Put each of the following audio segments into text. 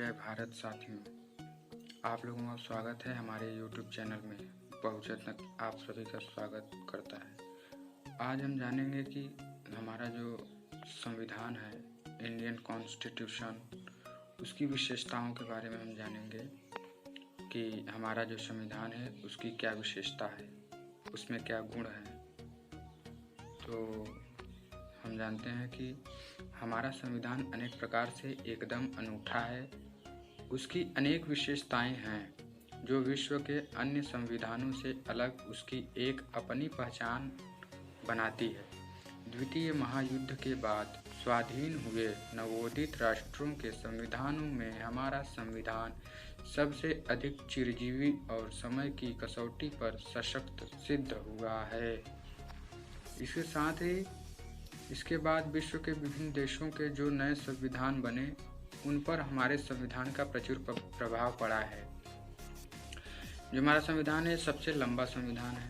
जय भारत साथियों, आप लोगों का स्वागत है हमारे YouTube चैनल में। बहुजन तक आप सभी का स्वागत करता है। आज हम जानेंगे कि हमारा जो संविधान है, इंडियन कॉन्स्टिट्यूशन, उसकी विशेषताओं के बारे में हम जानेंगे कि हमारा जो संविधान है उसकी क्या विशेषता है, उसमें क्या गुण है। तो हम जानते हैं कि हमारा संविधान अनेक प्रकार से एकदम अनूठा है। उसकी अनेक विशेषताएं हैं जो विश्व के अन्य संविधानों से अलग उसकी एक अपनी पहचान बनाती है। द्वितीय महायुद्ध के बाद स्वाधीन हुए नवोदित राष्ट्रों के संविधानों में हमारा संविधान सबसे अधिक चिरजीवी और समय की कसौटी पर सशक्त सिद्ध हुआ है। इसके साथ ही इसके बाद विश्व के विभिन्न देशों के जो नए संविधान बने उन पर हमारे संविधान का प्रचुर प्रभाव पड़ा है। जो हमारा संविधान है सबसे लंबा संविधान है।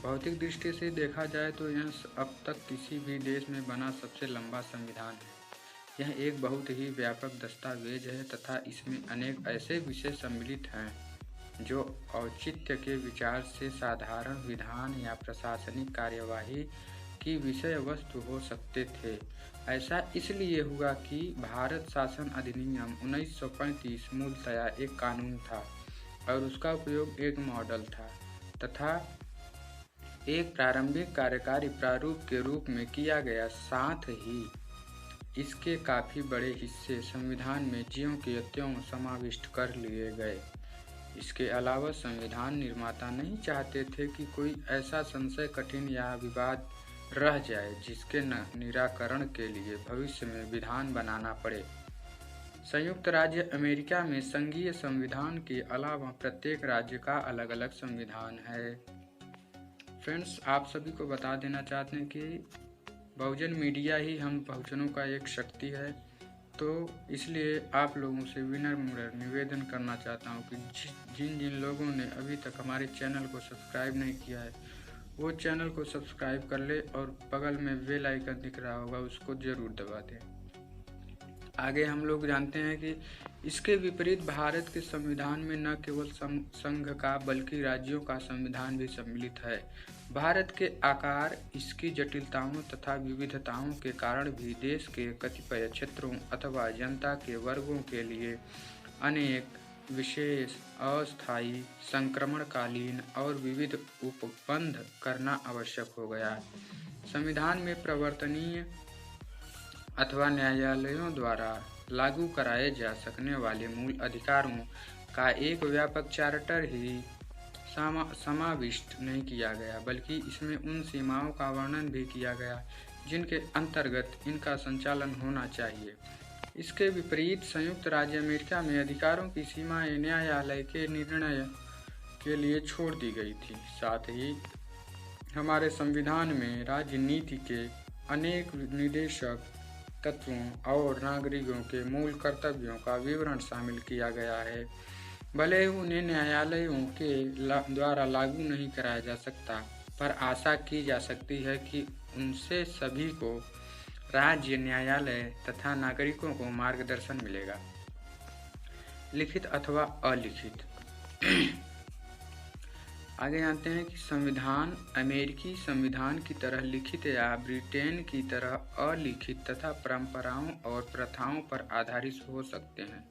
भौतिक दृष्टि से देखा जाए तो यह अब तक किसी भी देश में बना सबसे लंबा संविधान है। यह एक बहुत ही व्यापक दस्तावेज है तथा इसमें अनेक ऐसे विषय सम्मिलित हैं जो औचित्य के विचार से साधारण विधान या प्रशासनिक कार्यवाही की विषय वस्तु हो सकते थे। ऐसा इसलिए हुआ कि भारत शासन अधिनियम 1935 मूलतया एक कानून था और उसका उपयोग एक मॉडल था तथा एक प्रारंभिक कार्यकारी प्रारूप के रूप में किया गया। साथ ही इसके काफ़ी बड़े हिस्से संविधान में ज्यों के त्यों समाविष्ट कर लिए गए। इसके अलावा संविधान निर्माता नहीं चाहते थे कि कोई ऐसा संशय, कठिन या विवाद रह जाए जिसके निराकरण के लिए भविष्य में विधान बनाना पड़े। संयुक्त राज्य अमेरिका में संघीय संविधान के अलावा प्रत्येक राज्य का अलग अलग संविधान है। फ्रेंड्स, आप सभी को बता देना चाहते हैं कि बहुजन मीडिया ही हम बहुजनों का एक शक्ति है, तो इसलिए आप लोगों से विनम्र निवेदन करना चाहता हूँ कि जिन जिन लोगों ने अभी तक हमारे चैनल को सब्सक्राइब नहीं किया है वो चैनल को सब्सक्राइब कर ले और बगल में बेल आइकन दिख रहा होगा उसको ज़रूर दबा दें। आगे हम लोग जानते हैं कि इसके विपरीत भारत के संविधान में न केवल संघ का बल्कि राज्यों का संविधान भी सम्मिलित है। भारत के आकार, इसकी जटिलताओं तथा विविधताओं के कारण भी देश के कतिपय क्षेत्रों अथवा जनता के वर्गों के लिए अनेक विशेष, अस्थायी, संक्रमणकालीन और विविध उपबंध करना आवश्यक हो गया। संविधान में प्रवर्तनीय अथवा न्यायालयों द्वारा लागू कराए जा सकने वाले मूल अधिकारों का एक व्यापक चार्टर ही समाविष्ट नहीं किया गया, बल्कि इसमें उन सीमाओं का वर्णन भी किया गया जिनके अंतर्गत इनका संचालन होना चाहिए। इसके विपरीत संयुक्त राज्य अमेरिका में अधिकारों की सीमाएं न्यायालय के निर्णय के लिए छोड़ दी गई थी। साथ ही हमारे संविधान में राजनीति के अनेक निर्देशक तत्वों और नागरिकों के मूल कर्तव्यों का विवरण शामिल किया गया है। भले ही उन्हें न्यायालयों के द्वारा लागू नहीं कराया जा सकता, पर आशा की जा सकती है कि उनसे सभी को राज्य न्यायालय तथा नागरिकों को मार्गदर्शन मिलेगा, लिखित अथवा अलिखित। आगे जानते हैं कि संविधान अमेरिकी संविधान की तरह लिखित या ब्रिटेन की तरह अलिखित तथा परंपराओं और प्रथाओं पर आधारित हो सकते हैं।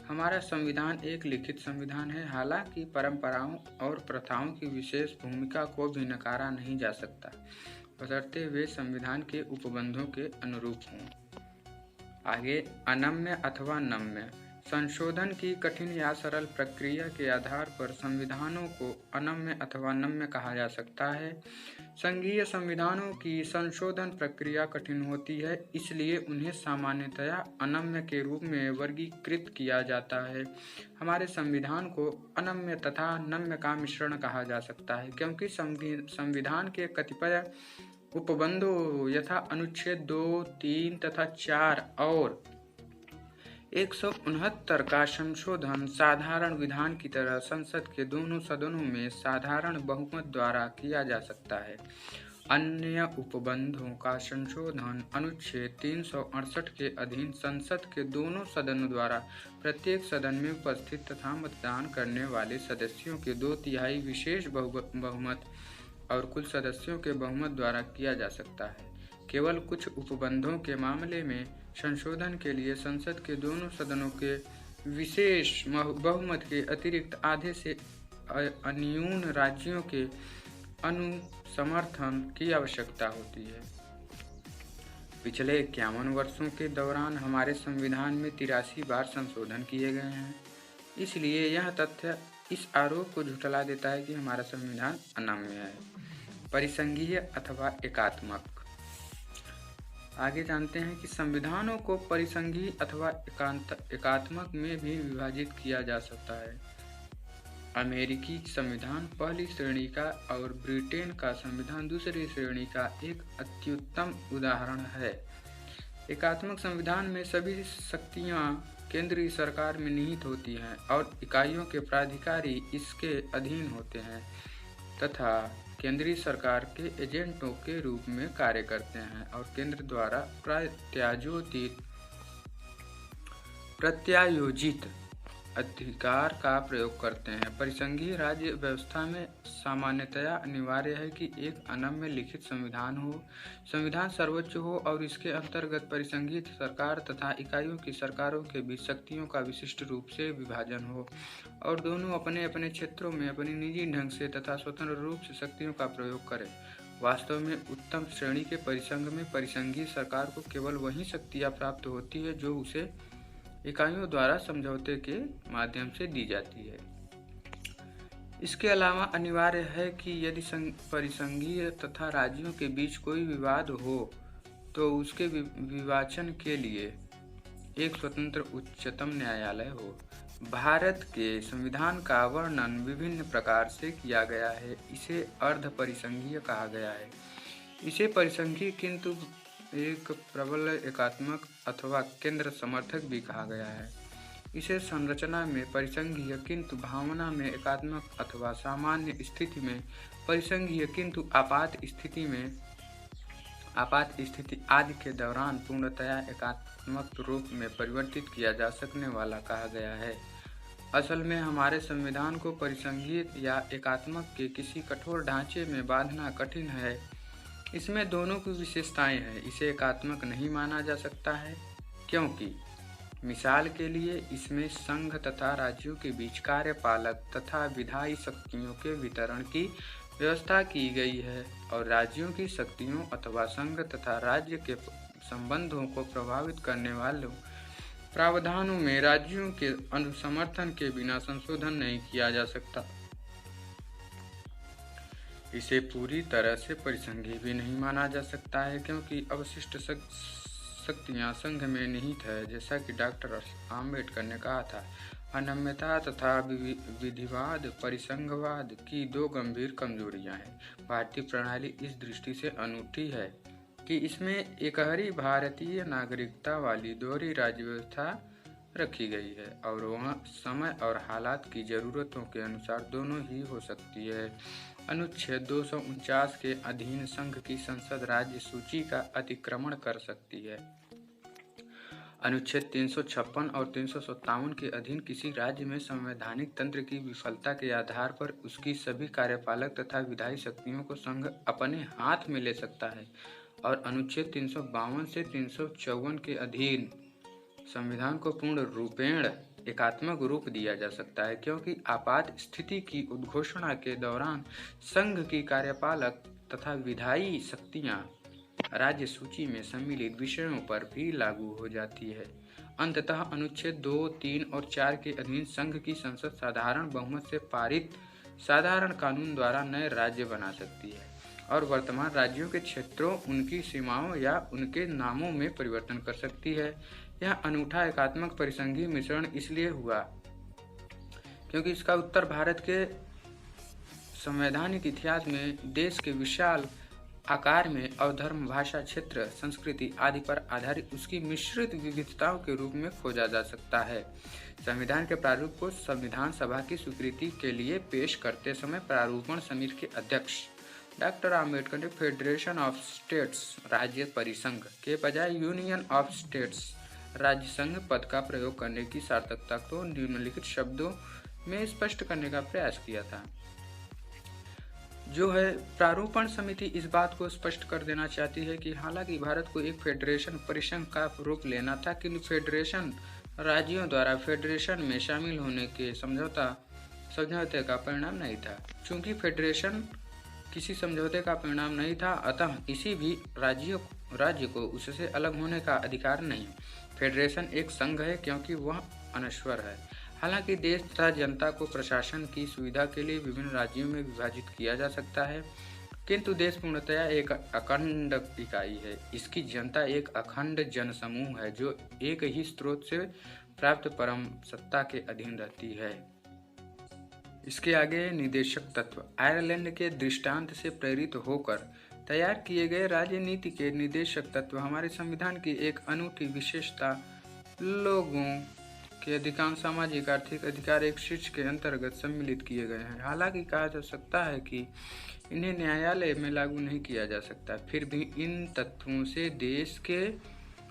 हमारा संविधान एक लिखित संविधान है, हालांकि परंपराओं और प्रथाओं की विशेष भूमिका को भी नकारा नहीं जा सकता, बशर्ते वे संविधान के उपबंधों के अनुरूप हों। आगे अनम्य अथवा नम्य संशोधन की कठिन या सरल प्रक्रिया के आधार पर संविधानों को अनम्य अथवा नम्य कहा जा सकता है। संघीय संविधानों की संशोधन प्रक्रिया कठिन होती है, इसलिए उन्हें सामान्यतया अनम्य के रूप में वर्गीकृत किया जाता है। हमारे संविधान को अनम्य तथा नम्य का मिश्रण कहा जा सकता है, क्योंकि संविधान के कतिपय उपबंधों यथा अनुच्छेद 2, 3 तथा 4 और 169 का संशोधन साधारण विधान की तरह संसद के दोनों सदनों में साधारण बहुमत द्वारा किया जा सकता है अन्य उपबंधों का संशोधन अनुच्छेद 368 के अधीन संसद के दोनों सदनों द्वारा प्रत्येक सदन में उपस्थित तथा मतदान करने वाले सदस्यों के 2/3 विशेष बहुमत और कुल सदस्यों के बहुमत द्वारा किया जा सकता है। केवल कुछ उपबंधों के मामले में संशोधन के लिए संसद के दोनों सदनों के विशेष बहुमत के अतिरिक्त आधे से अन्यून राज्यों के अनुसमर्थन की आवश्यकता होती है। पिछले 51 वर्षों के दौरान हमारे संविधान में 83 बार संशोधन किए गए हैं। इसलिए यह तथ्य इस आरोप को झुठला देता है कि हमारा संविधान अनम्य है, परिसंघीय अथवा एकात्मक। आगे जानते हैं कि संविधानों को परिसंघीय अथवा एकात्मक में भी विभाजित किया जा सकता है। अमेरिकी संविधान पहली श्रेणी का और ब्रिटेन का संविधान दूसरी श्रेणी का एक अत्युत्तम उदाहरण है। एकात्मक संविधान में सभी शक्तियां केंद्रीय सरकार में निहित होती हैं और इकाइयों के प्राधिकारी इसके अधीन होते हैं तथा केंद्रीय सरकार के एजेंटों के रूप में कार्य करते हैं और केंद्र द्वारा प्रत्यायोजित अधिकार का प्रयोग करते हैं। परिसंघीय राज्य व्यवस्था में सामान्यतया अनिवार्य है कि एक अनम्य लिखित संविधान हो, संविधान सर्वोच्च हो और इसके अंतर्गत परिसंघीय सरकार तथा इकाइयों की सरकारों के बीच शक्तियों का विशिष्ट रूप से विभाजन हो और दोनों अपने अपने क्षेत्रों में अपनी निजी ढंग से तथा स्वतंत्र रूप से शक्तियों का प्रयोग करें। वास्तव में उत्तम श्रेणी के परिसंघ में परिसंघीय सरकार को केवल वही शक्तियाँ प्राप्त होती है जो उसे इकाइयों द्वारा समझौते के माध्यम से दी जाती है। इसके अलावा अनिवार्य है कि यदि परिसंघीय तथा राज्यों के बीच कोई विवाद हो तो उसके विवेचन के लिए एक स्वतंत्र उच्चतम न्यायालय हो। भारत के संविधान का वर्णन विभिन्न प्रकार से किया गया है। इसे अर्ध परिसंघीय कहा गया है। इसे परिसंघीय किंतु एक प्रबल एकात्मक अथवा केंद्र समर्थक भी कहा गया है। इसे संरचना में परिसंघीय किंतु भावना में एकात्मक अथवा सामान्य स्थिति में परिसंघीय किंतु आपात स्थिति आदि के दौरान पूर्णतया एकात्मक रूप में परिवर्तित किया जा सकने वाला कहा गया है। असल में हमारे संविधान को परिसंघीय या एकात्मक के किसी कठोर ढांचे में बांधना कठिन है। इसमें दोनों की विशेषताएं हैं। इसे एकात्मक नहीं माना जा सकता है क्योंकि मिसाल के लिए इसमें संघ तथा राज्यों के बीच कार्यपालक तथा विधायी शक्तियों के वितरण की व्यवस्था की गई है और राज्यों की शक्तियों अथवा संघ तथा राज्य के संबंधों को प्रभावित करने वाले प्रावधानों में राज्यों के अनुसमर्थन के बिना संशोधन नहीं किया जा सकता। इसे पूरी तरह से परिसंघीय भी नहीं माना जा सकता है क्योंकि अवशिष्ट शक्तियां संघ में निहित है। जैसा कि डॉक्टर आम्बेडकर ने कहा था, अनम्यता तथा विधिवाद परिसंघवाद की दो गंभीर कमजोरियां हैं। भारतीय प्रणाली इस दृष्टि से अनूठी है कि इसमें एकहरी भारतीय नागरिकता वाली दोहरी राज्य व्यवस्था रखी गई है और वहाँ समय और हालात की ज़रूरतों के अनुसार दोनों ही हो सकती है। अनुच्छेद 249 के अधीन संघ की संसद राज्य सूची का अतिक्रमण कर सकती है। अनुच्छेद 356 और 357 के अधीन किसी राज्य में संवैधानिक तंत्र की विफलता के आधार पर उसकी सभी कार्यपालक तथा विधायी शक्तियों को संघ अपने हाथ में ले सकता है और अनुच्छेद 352 से 354 के अधीन संविधान को पूर्ण रूपेण एकात्मक रूप दिया जा सकता है क्योंकि आपात स्थिति की उद्घोषणा के दौरान संघ की कार्यपालक तथा विधायी शक्तियां राज्य सूची में सम्मिलित विषयों पर भी लागू हो जाती है। अंततः अनुच्छेद 2, 3 और 4 के अधीन संघ की संसद साधारण बहुमत से पारित साधारण कानून द्वारा नए राज्य बना सकती है और वर्तमान राज्यों के क्षेत्रों, उनकी सीमाओं या उनके नामों में परिवर्तन कर सकती है। यह अनूठा एकात्मक परिसंघीय मिश्रण इसलिए हुआ क्योंकि इसका उत्तर भारत के संवैधानिक इतिहास में देश के विशाल आकार में अवधर्म, भाषा, क्षेत्र, संस्कृति आदि पर आधारित उसकी मिश्रित विविधताओं के रूप में खोजा जा सकता है। संविधान के प्रारूप को संविधान सभा की स्वीकृति के लिए पेश करते समय प्रारूपण समिति के अध्यक्ष डॉक्टर आम्बेडकर ने फेडरेशन ऑफ स्टेट्स राज्य परिसंघ के बजाय यूनियन ऑफ स्टेट्स राज्य संघ पद का प्रयोग करने की सार्थकता को निम्नलिखित शब्दों में स्पष्ट करने का प्रयास किया था। जो है प्रारूपण समिति इस बात को स्पष्ट कर देना चाहती है कि हालांकि भारत को एक फेडरेशन परिसंघ का रूप लेना था, किंतु फेडरेशन राज्यों द्वारा फेडरेशन में शामिल होने के समझौते का परिणाम नहीं था। चूंकि फेडरेशन किसी समझौते का परिणाम नहीं था, अतः किसी भी राज्य को उससे अलग होने का अधिकार नहीं। फेडरेशन एक संघ है क्योंकि वह अनश्वर है। हालांकि देश तथा जनता को प्रशासन की सुविधा के लिए विभिन्न राज्यों में विभाजित किया जा सकता है, किंतु देश पूर्णतया एक अखंड इकाई है। इसकी जनता एक अखंड जनसमूह है जो एक ही स्रोत से प्राप्त परम सत्ता के अधीन रहती है। इसके आगे निदेशक तत्व आयरलैंड के दृष्टांत से प्रेरित होकर तैयार किए गए राजनीति के निदेशक तत्व हमारे संविधान की एक अनूठी विशेषता लोगों के अधिकांश सामाजिक आर्थिक अधिकार एक शीर्ष के अंतर्गत सम्मिलित किए गए हैं। हालांकि कहा जा सकता है कि इन्हें न्यायालय में लागू नहीं किया जा सकता, फिर भी इन तत्वों से देश के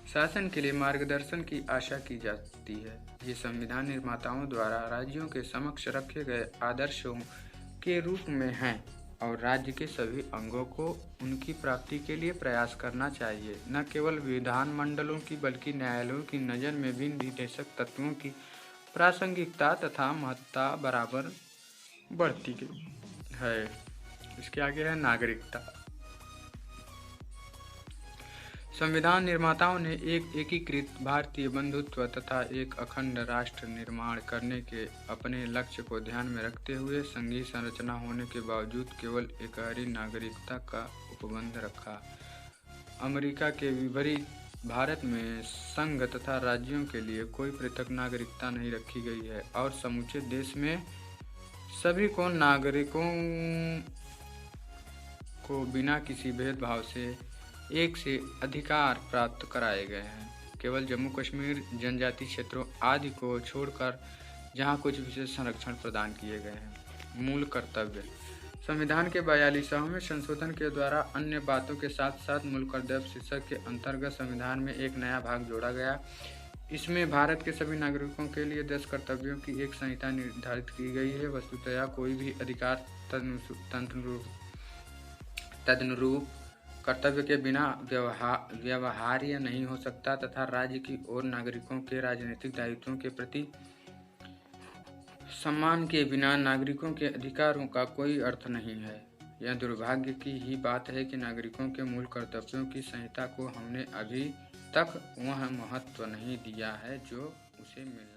शासन के लिए मार्गदर्शन की आशा की जाती है। ये संविधान निर्माताओं द्वारा राज्यों के समक्ष रखे गए आदर्शों के रूप में हैं और राज्य के सभी अंगों को उनकी प्राप्ति के लिए प्रयास करना चाहिए। न केवल विधानमंडलों की बल्कि न्यायालयों की नज़र में भी निदेशक तत्वों की प्रासंगिकता तथा महत्ता बराबर बढ़ती है। इसके आगे है नागरिकता। संविधान निर्माताओं ने एक एकीकृत भारतीय बंधुत्व तथा एक अखंड राष्ट्र निर्माण करने के अपने लक्ष्य को ध्यान में रखते हुए संघीय संरचना होने के बावजूद केवल एकहरी नागरिकता का उपबंध रखा। अमेरिका के विपरीत भारत में संघ तथा राज्यों के लिए कोई पृथक नागरिकता नहीं रखी गई है और समूचे देश में सभी को नागरिकों को बिना किसी भेदभाव से एक से अधिकार प्राप्त कराए गए हैं। केवल जम्मू कश्मीर जनजाति क्षेत्रों आदि को छोड़कर जहां कुछ विशेष संरक्षण प्रदान किए गए हैं। मूल कर्तव्य संविधान के 42वें संशोधन के द्वारा अन्य बातों के साथ साथ मूल कर्तव्य शीर्षक के अंतर्गत संविधान में एक नया भाग जोड़ा गया। इसमें भारत के सभी नागरिकों के लिए 10 कर्तव्यों की एक संहिता निर्धारित की गई है। वस्तुतः कोई भी अधिकार तदनुरूप कर्तव्य के बिना व्यवहार्य नहीं हो सकता तथा राज्य की ओर नागरिकों के राजनीतिक दायित्वों के प्रति सम्मान के बिना नागरिकों के अधिकारों का कोई अर्थ नहीं है। यह दुर्भाग्य की ही बात है कि नागरिकों के मूल कर्तव्यों की संहिता को हमने अभी तक वह महत्व नहीं दिया है जो उसे मिलना